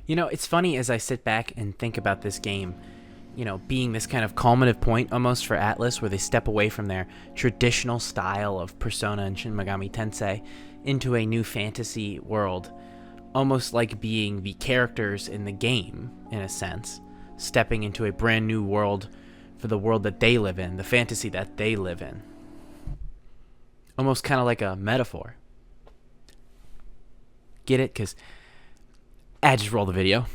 You know, it's funny as I sit back and think about this game, being this kind of culminative point almost for Atlus, where they step away from their traditional style of Persona and Shin Megami Tensei into a new fantasy world, almost like being the characters in the game, in a sense, stepping into a brand new world for the world that they live in, the fantasy that they live in. Almost kind of like a metaphor. Get it? Because I just roll the video.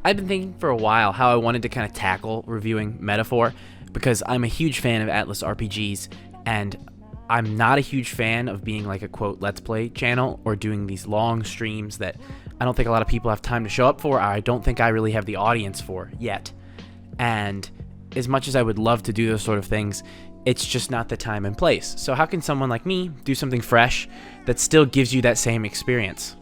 I've been thinking for a while how I wanted to kind of tackle reviewing Metaphor, because I'm a huge fan of Atlus RPGs, and I'm not a huge fan of being like a quote let's play channel or doing these long streams that I don't think a lot of people have time to show up for, or I don't think I really have the audience for yet. And as much as I would love to do those sort of things, it's just not the time and place. So how can someone like me do something fresh that still gives you that same experience?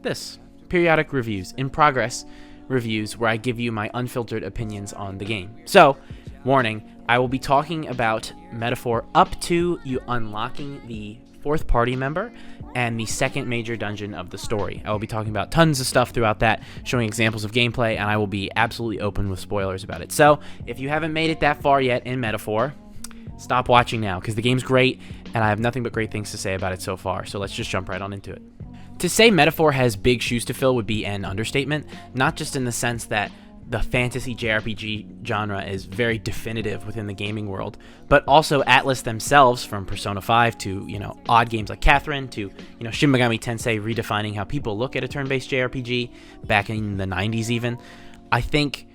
This. Periodic reviews, in progress reviews, where I give you my unfiltered opinions on the game. So, warning, I will be talking about Metaphor up to you unlocking the 4th party member and the 2nd major dungeon of the story. I will be talking about tons of stuff throughout that, showing examples of gameplay, and I will be absolutely open with spoilers about it. So, if you haven't made it that far yet in Metaphor, stop watching now, because the game's great, and I have nothing but great things to say about it so far. So let's just jump right on into it. To say Metaphor has big shoes to fill would be an understatement, not just in the sense that the fantasy JRPG genre is very definitive within the gaming world, but also Atlus themselves, from Persona 5 to, odd games like Catherine to, Shin Megami Tensei redefining how people look at a turn-based JRPG back in the 90s even. I think,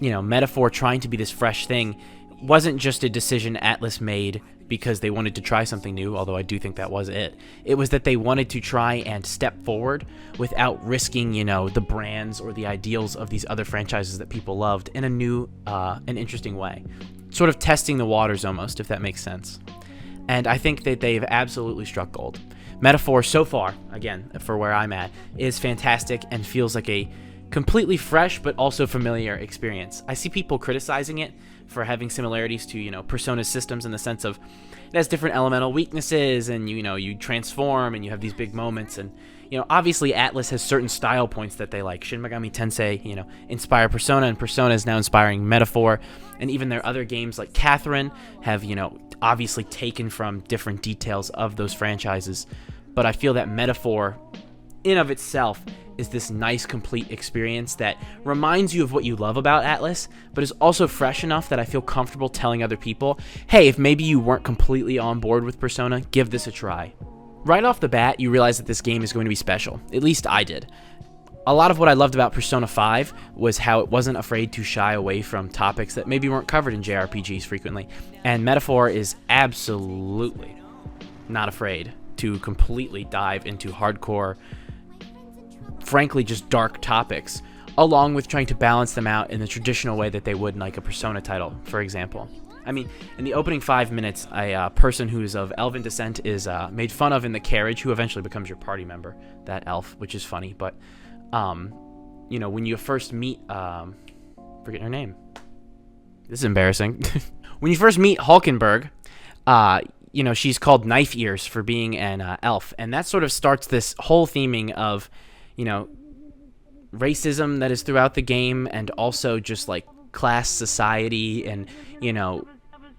Metaphor trying to be this fresh thing wasn't just a decision Atlus made because they wanted to try something new, although I do think that was it. It was that they wanted to try and step forward without risking, the brands or the ideals of these other franchises that people loved in a new and interesting way. Sort of testing the waters almost, if that makes sense. And I think that they've absolutely struck gold. Metaphor so far, again, for where I'm at, is fantastic and feels like a completely fresh but also familiar experience. I see people criticizing it for having similarities to, Persona's systems, in the sense of it has different elemental weaknesses, and you transform and you have these big moments, and obviously Atlus has certain style points that they like. Shin Megami Tensei, inspire Persona, and Persona is now inspiring Metaphor, and even their other games like Catherine have, obviously taken from different details of those franchises. But I feel that Metaphor in of itself is this nice, complete experience that reminds you of what you love about Atlus, but is also fresh enough that I feel comfortable telling other people, hey, if maybe you weren't completely on board with Persona, give this a try. Right off the bat, you realize that this game is going to be special. At least I did. A lot of what I loved about Persona 5 was how it wasn't afraid to shy away from topics that maybe weren't covered in JRPGs frequently, and Metaphor is absolutely not afraid to completely dive into hardcore, frankly just dark topics, along with trying to balance them out in the traditional way that they would in like a Persona title, for example. I mean, in the opening 5 minutes, a person who is of elven descent is made fun of in the carriage, who eventually becomes your party member, that elf, which is funny. But, when you first meet, forget her name. This is embarrassing. When you first meet Hulkenberg, she's called Knife Ears for being an elf, and that sort of starts this whole theming of racism that is throughout the game, and also just like class society, and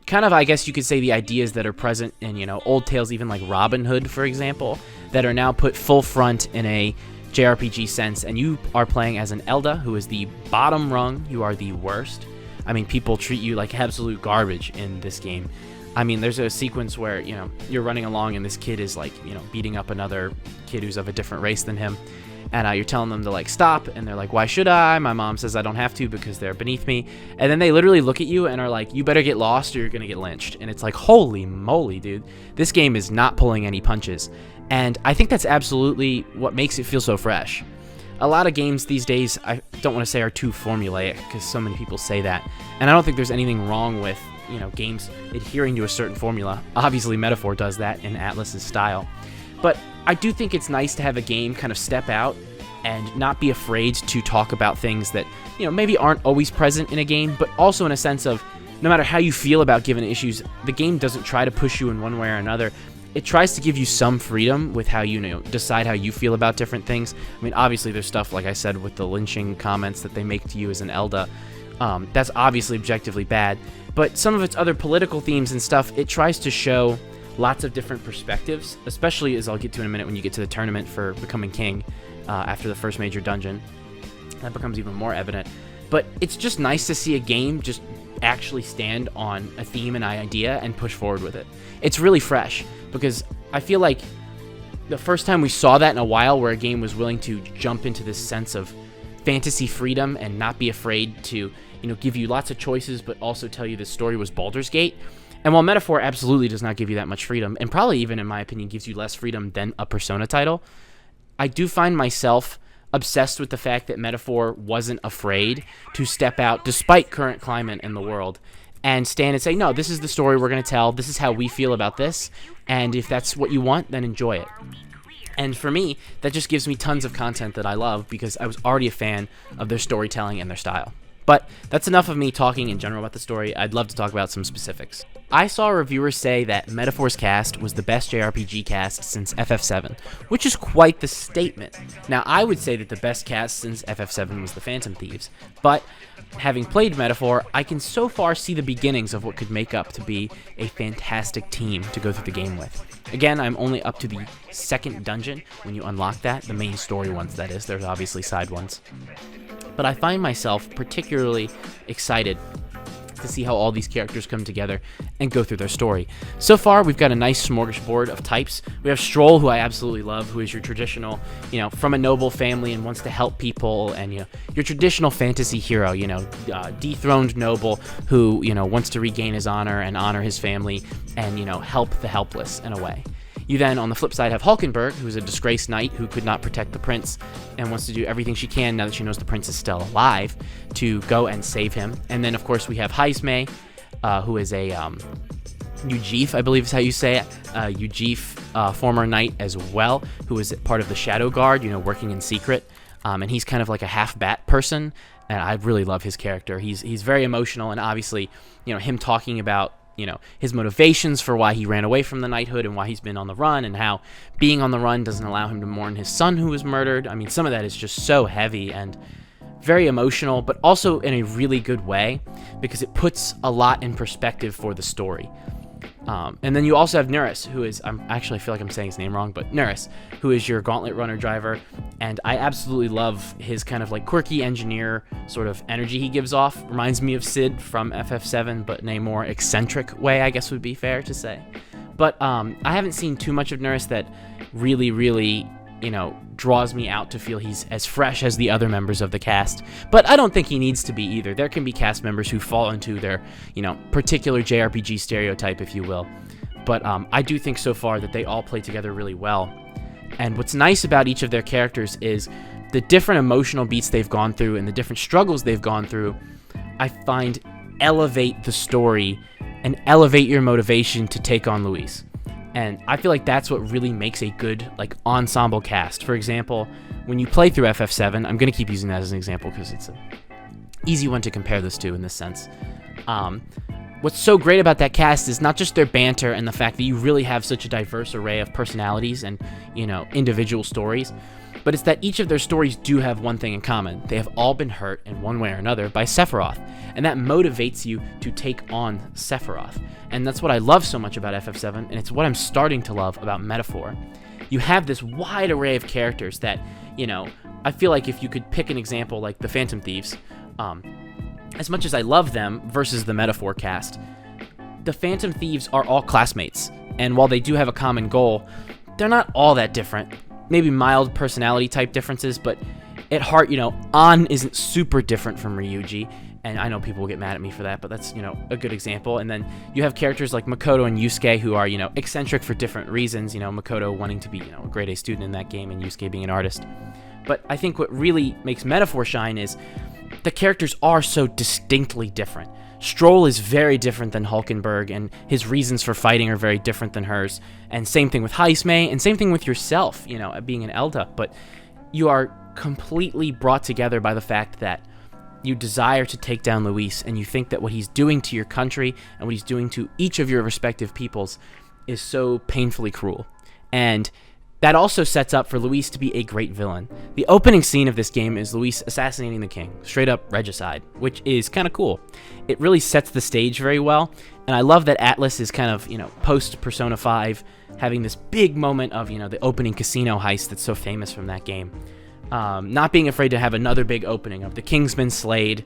kind of, I guess you could say, the ideas that are present in old tales, even like Robin Hood, for example, that are now put full front in a JRPG sense. And you are playing as an Elda, who is the bottom rung. You are the worst. I mean, people treat you like absolute garbage in this game. I mean, there's a sequence where you're running along and this kid is like beating up another kid who's of a different race than him. And you're telling them to like stop, and they're like, why should I? My mom says I don't have to because they're beneath me. And then they literally look at you and are like, you better get lost or you're gonna get lynched. And it's like, holy moly, dude, this game is not pulling any punches. And I think that's absolutely what makes it feel so fresh. A lot of games these days, I don't want to say are too formulaic, because so many people say that, and I don't think there's anything wrong with games adhering to a certain formula. Obviously Metaphor does that in Atlus's style, but I do think it's nice to have a game kind of step out and not be afraid to talk about things that, maybe aren't always present in a game, but also in a sense of no matter how you feel about given issues, the game doesn't try to push you in one way or another. it tries to give you some freedom with how you decide how you feel about different things. I mean, obviously there's stuff, like I said, with the lynching comments that they make to you as an Elda. That's obviously objectively bad, but some of its other political themes and stuff, it tries to show lots of different perspectives, especially, as I'll get to in a minute, when you get to the tournament for becoming king after the first major dungeon. That becomes even more evident. But it's just nice to see a game just actually stand on a theme and idea and push forward with it. It's really fresh, because I feel like the first time we saw that in a while, where a game was willing to jump into this sense of fantasy freedom and not be afraid to, give you lots of choices, but also tell you the story, was Baldur's Gate. And while Metaphor absolutely does not give you that much freedom, and probably even, in my opinion, gives you less freedom than a Persona title, I do find myself obsessed with the fact that Metaphor wasn't afraid to step out, despite current climate in the world, and stand and say, no, this is the story we're going to tell, this is how we feel about this, and if that's what you want, then enjoy it. And for me, that just gives me tons of content that I love, because I was already a fan of their storytelling and their style. But that's enough of me talking in general about the story. I'd love to talk about some specifics. I saw reviewers say that Metaphor's cast was the best JRPG cast since FF7, which is quite the statement. Now, I would say that the best cast since FF7 was the Phantom Thieves, but having played Metaphor, I can so far see the beginnings of what could make up to be a fantastic team to go through the game with. Again, I'm only up to the second dungeon when you unlock that, the main story ones, that is. There's obviously side ones. But I find myself particularly excited to see how all these characters come together and go through their story. So far, we've got a nice smorgasbord of types. We have Stroll, who I absolutely love, who is your traditional, from a noble family and wants to help people, and, your traditional fantasy hero, dethroned noble who, wants to regain his honor and honor his family and, help the helpless in a way. You then, on the flip side, have Hulkenberg, who's a disgraced knight who could not protect the prince and wants to do everything she can, now that she knows the prince is still alive, to go and save him. And then, of course, we have Heismay, who is a Ujif, I believe is how you say it, Ujif former knight as well, who is part of the Shadow Guard, working in secret. And he's kind of like a half-bat person, and I really love his character. He's very emotional, and obviously, him talking about his motivations for why he ran away from the knighthood and why he's been on the run, and how being on the run doesn't allow him to mourn his son who was murdered. I mean, some of that is just so heavy and very emotional, but also in a really good way, because it puts a lot in perspective for the story. And then you also have Nuris, who is, I feel like I'm saying his name wrong, but Nuris, who is your gauntlet runner driver, and I absolutely love his kind of like quirky engineer sort of energy he gives off. Reminds me of Sid from FF7, but in a more eccentric way, I guess would be fair to say. But I haven't seen too much of Nuris that really, draws me out to feel he's as fresh as the other members of the cast. But I don't think he needs to be either. There can be cast members who fall into their, particular JRPG stereotype, if you will. But I do think so far that they all play together really well. And what's nice about each of their characters is the different emotional beats they've gone through and the different struggles they've gone through, I find elevate the story and elevate your motivation to take on Luis. And I feel like that's what really makes a good ensemble cast. For example, when you play through FF7, I'm going to keep using that as an example because it's an easy one to compare this to in this sense. What's so great about that cast is not just their banter and the fact that you really have such a diverse array of personalities and, individual stories, but it's that each of their stories do have one thing in common. They have all been hurt in one way or another by Sephiroth, and that motivates you to take on Sephiroth. And that's what I love so much about FF7, and it's what I'm starting to love about Metaphor. You have this wide array of characters that, I feel like if you could pick an example like the Phantom Thieves, as much as I love them versus the Metaphor cast, the Phantom Thieves are all classmates, and while they do have a common goal, they're not all that different. Maybe mild personality type differences, but at heart, An isn't super different from Ryuji, and I know people will get mad at me for that, but that's, a good example. And then you have characters like Makoto and Yusuke who are, eccentric for different reasons, Makoto wanting to be, a grade A student in that game and Yusuke being an artist. But I think what really makes Metaphor shine is the characters are so distinctly different. Stroll is very different than Hulkenberg, and his reasons for fighting are very different than hers. And same thing with Heismay, and same thing with yourself, being an Elda. But you are completely brought together by the fact that you desire to take down Luis, and you think that what he's doing to your country and what he's doing to each of your respective peoples is so painfully cruel. And that also sets up for Luis to be a great villain. The opening scene of this game is Luis assassinating the king, straight up regicide, which is kind of cool. It really sets the stage very well, and I love that Atlus is kind of, post Persona 5, having this big moment of, the opening casino heist that's so famous from that game. Not being afraid to have another big opening of the king's been slayed,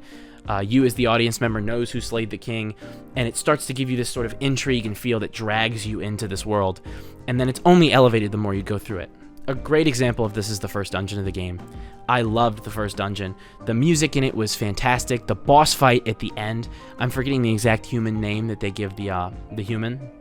you as the audience member knows who slayed the king, and it starts to give you this sort of intrigue and feel that drags you into this world, and then it's only elevated the more you go through it. A great example of this is the first dungeon of the game. I loved the first dungeon. The music in it was fantastic. The boss fight at the end, I'm forgetting the exact human name that they give the human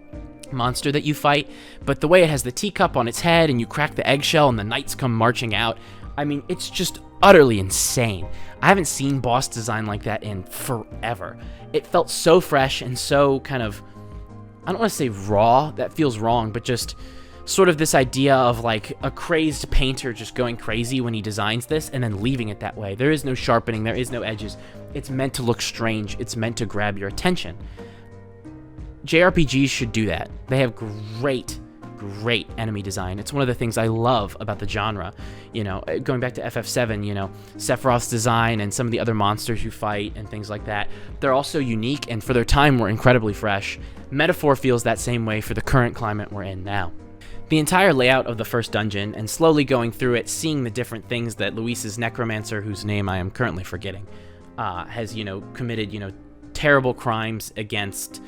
monster that you fight, but the way it has the teacup on its head and you crack the eggshell and the knights come marching out, I mean, it's just utterly insane. I haven't seen boss design like that in forever. It felt so fresh and so kind of, I don't want to say raw, that feels wrong, but just sort of this idea of like a crazed painter just going crazy when he designs this and then leaving it that way. There is no sharpening, there is no edges. It's meant to look strange, it's meant to grab your attention. JRPGs should do that. They have great enemy design. It's one of the things I love about the genre. Going back to FF7, Sephiroth's design and some of the other monsters you fight and things like that, they're also unique and for their time were incredibly fresh. Metaphor feels that same way for the current climate we're in now. The entire layout of the first dungeon and slowly going through it, seeing the different things that Luis's necromancer, whose name I am currently forgetting, has, committed, terrible crimes against,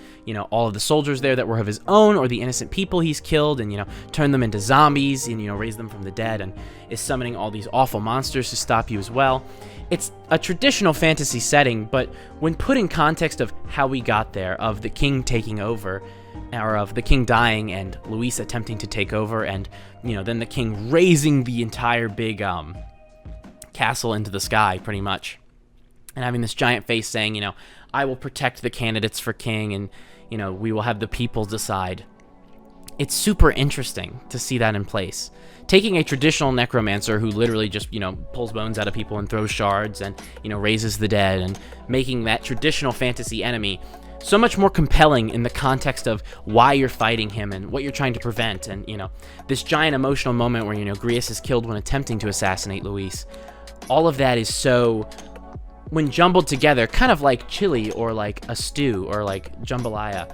all of the soldiers there that were of his own or the innocent people he's killed and, turned them into zombies and, raised them from the dead and is summoning all these awful monsters to stop you as well. It's a traditional fantasy setting, but when put in context of how we got there, of the king taking over, or of the king dying and Luis attempting to take over and, then the king raising the entire big castle into the sky, pretty much, and having this giant face saying, I will protect the candidates for king and, we will have the people decide. It's super interesting to see that in place. Taking a traditional necromancer who literally just, pulls bones out of people and throws shards and, raises the dead and making that traditional fantasy enemy so much more compelling in the context of why you're fighting him and what you're trying to prevent and, this giant emotional moment where, Grius is killed when attempting to assassinate Luis. All of that is so, when jumbled together, kind of like chili or like a stew or like jambalaya.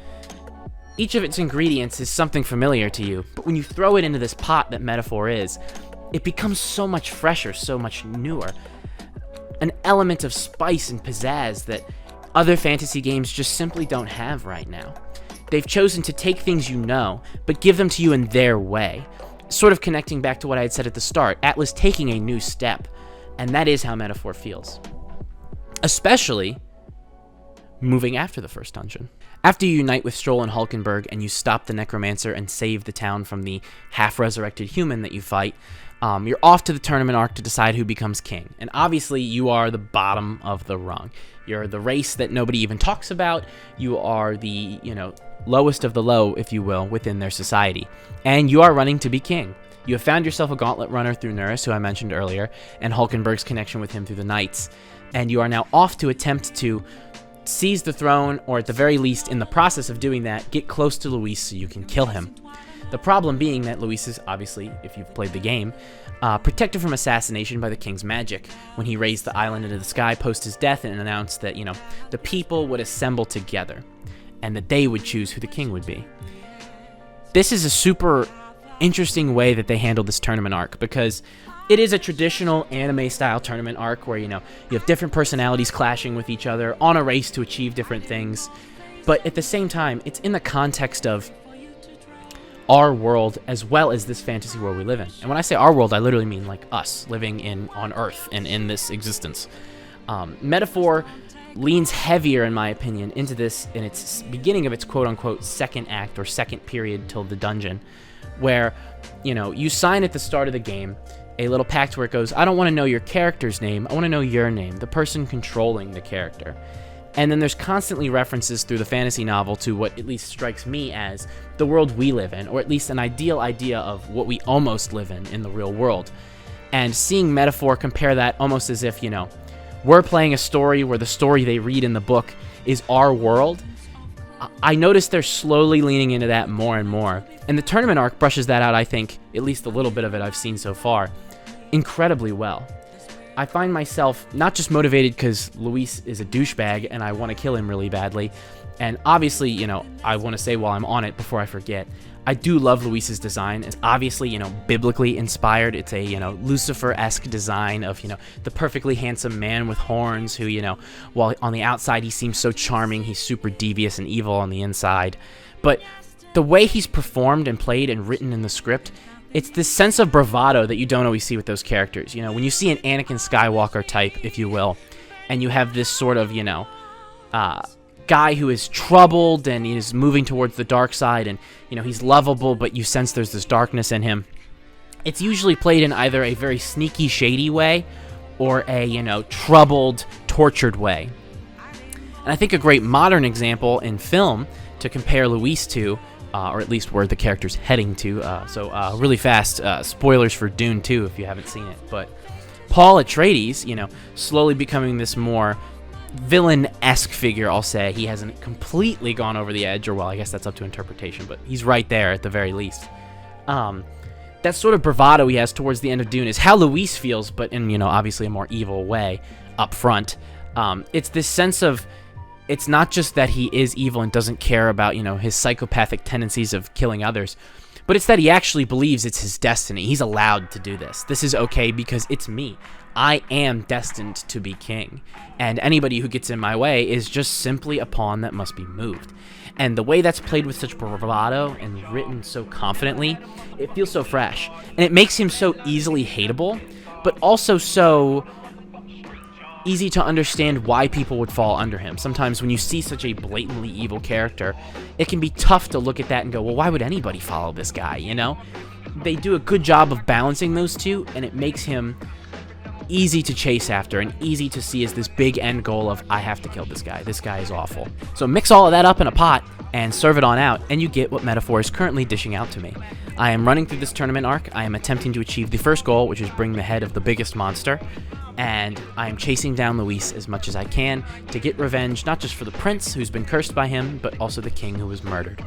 Each of its ingredients is something familiar to you, but when you throw it into this pot that Metaphor is, it becomes so much fresher, so much newer. An element of spice and pizzazz that other fantasy games just simply don't have right now. They've chosen to take things but give them to you in their way. Sort of connecting back to what I had said at the start, Atlus taking a new step, and that is how Metaphor feels. Especially moving after the first dungeon. After you unite with Stroll and Hulkenberg and you stop the Necromancer and save the town from the half-resurrected human that you fight, you're off to the tournament arc to decide who becomes king. And obviously you are the bottom of the rung. You're the race that nobody even talks about. You are the, lowest of the low, if you will, within their society. And you are running to be king. You have found yourself a gauntlet runner through Nurse, who I mentioned earlier, and Hulkenberg's connection with him through the Knights. And you are now off to attempt to seize the throne, or at the very least, in the process of doing that, get close to Luis so you can kill him. The problem being that Luis is, obviously, if you've played the game, protected from assassination by the king's magic, when he raised the island into the sky post his death and announced that, the people would assemble together, and that they would choose who the king would be. This is a super interesting way that they handled this tournament arc, because it is a traditional anime-style tournament arc where, you have different personalities clashing with each other on a race to achieve different things. But at the same time, it's in the context of our world as well as this fantasy world we live in. And when I say our world, I literally mean like us living on Earth and in this existence. Metaphor leans heavier, in my opinion, into this in its beginning of its quote-unquote second act or second period till the dungeon, where, you sign at the start of the game a little pact where it goes, I don't want to know your character's name, I want to know your name, the person controlling the character. And then there's constantly references through the fantasy novel to what at least strikes me as the world we live in, or at least an ideal idea of what we almost live in the real world. And seeing Metaphor compare that almost as if, we're playing a story where the story they read in the book is our world, I noticed they're slowly leaning into that more and more. And the tournament arc brushes that out, I think, at least a little bit of it I've seen so far, incredibly well. I find myself not just motivated because Luis is a douchebag and I want to kill him really badly. And obviously, you know, I want to say while I'm on it before I forget, I do love Luis's design. It's obviously, you know, biblically inspired. It's a, you know, Lucifer-esque design of, you know, the perfectly handsome man with horns who, you know, while on the outside he seems so charming, he's super devious and evil on the inside. But the way he's performed and played and written in the script, it's this sense of bravado that you don't always see with those characters. You know, when you see an Anakin Skywalker type, if you will, and you have this sort of, you know, guy who is troubled and is moving towards the dark side, and, you know, he's lovable, but you sense there's this darkness in him. It's usually played in either a very sneaky, shady way or a, you know, troubled, tortured way. And I think a great modern example in film to compare Luis to, or at least where the character's heading to, really fast, spoilers for Dune 2 if you haven't seen it, but Paul Atreides, you know, slowly becoming this more villain-esque figure, I'll say. He hasn't completely gone over the edge, or well, I guess that's up to interpretation, but he's right there at the very least. That sort of bravado he has towards the end of Dune is how Luis feels, but in, you know, obviously a more evil way up front. It's this sense of, it's not just that he is evil and doesn't care about, you know, his psychopathic tendencies of killing others, but it's that he actually believes it's his destiny. He's allowed to do this. This is okay because it's me. I am destined to be king, and anybody who gets in my way is just simply a pawn that must be moved. And the way that's played with such bravado and written so confidently, it feels so fresh. And it makes him so easily hateable, but also so easy to understand why people would fall under him. Sometimes when you see such a blatantly evil character, it can be tough to look at that and go, well, why would anybody follow this guy, you know? They do a good job of balancing those two, and it makes him easy to chase after and easy to see as this big end goal of, I have to kill this guy. This guy is awful. So mix all of that up in a pot and serve it on out, and you get what Metaphor is currently dishing out to me. I am running through this tournament arc. I am attempting to achieve the first goal, which is bring the head of the biggest monster, and I am chasing down Luis as much as I can to get revenge, not just for the prince who's been cursed by him, but also the king who was murdered.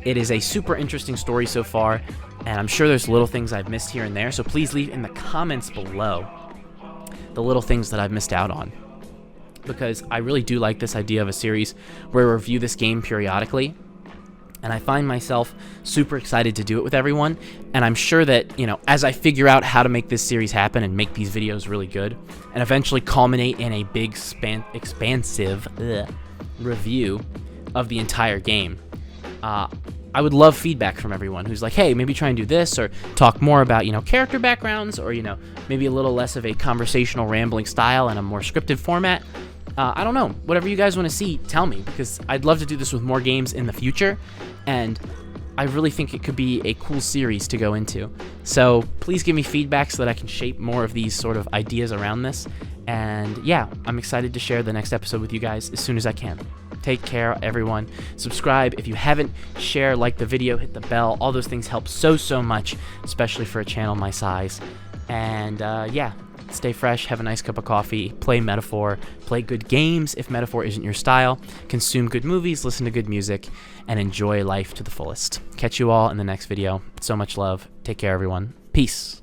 It is a super interesting story so far, and I'm sure there's little things I've missed here and there, so please leave in the comments below the little things that I've missed out on, because I really do like this idea of a series where I review this game periodically, and I find myself super excited to do it with everyone. And I'm sure that, you know, as I figure out how to make this series happen and make these videos really good and eventually culminate in a big expansive review of the entire game, I would love feedback from everyone who's like, hey, maybe try and do this, or talk more about, you know, character backgrounds, or, you know, maybe a little less of a conversational rambling style and a more scripted format. I don't know. Whatever you guys want to see, tell me, because I'd love to do this with more games in the future, and I really think it could be a cool series to go into. So please give me feedback so that I can shape more of these sort of ideas around this. And yeah, I'm excited to share the next episode with you guys as soon as I can. Take care, everyone. Subscribe if you haven't. Share, like the video, hit the bell. All those things help so much, especially for a channel my size. And yeah, stay fresh, have a nice cup of coffee, play Metaphor, play good games if Metaphor isn't your style, consume good movies, listen to good music, and enjoy life to the fullest. Catch you all in the next video. So much love. Take care, everyone. Peace.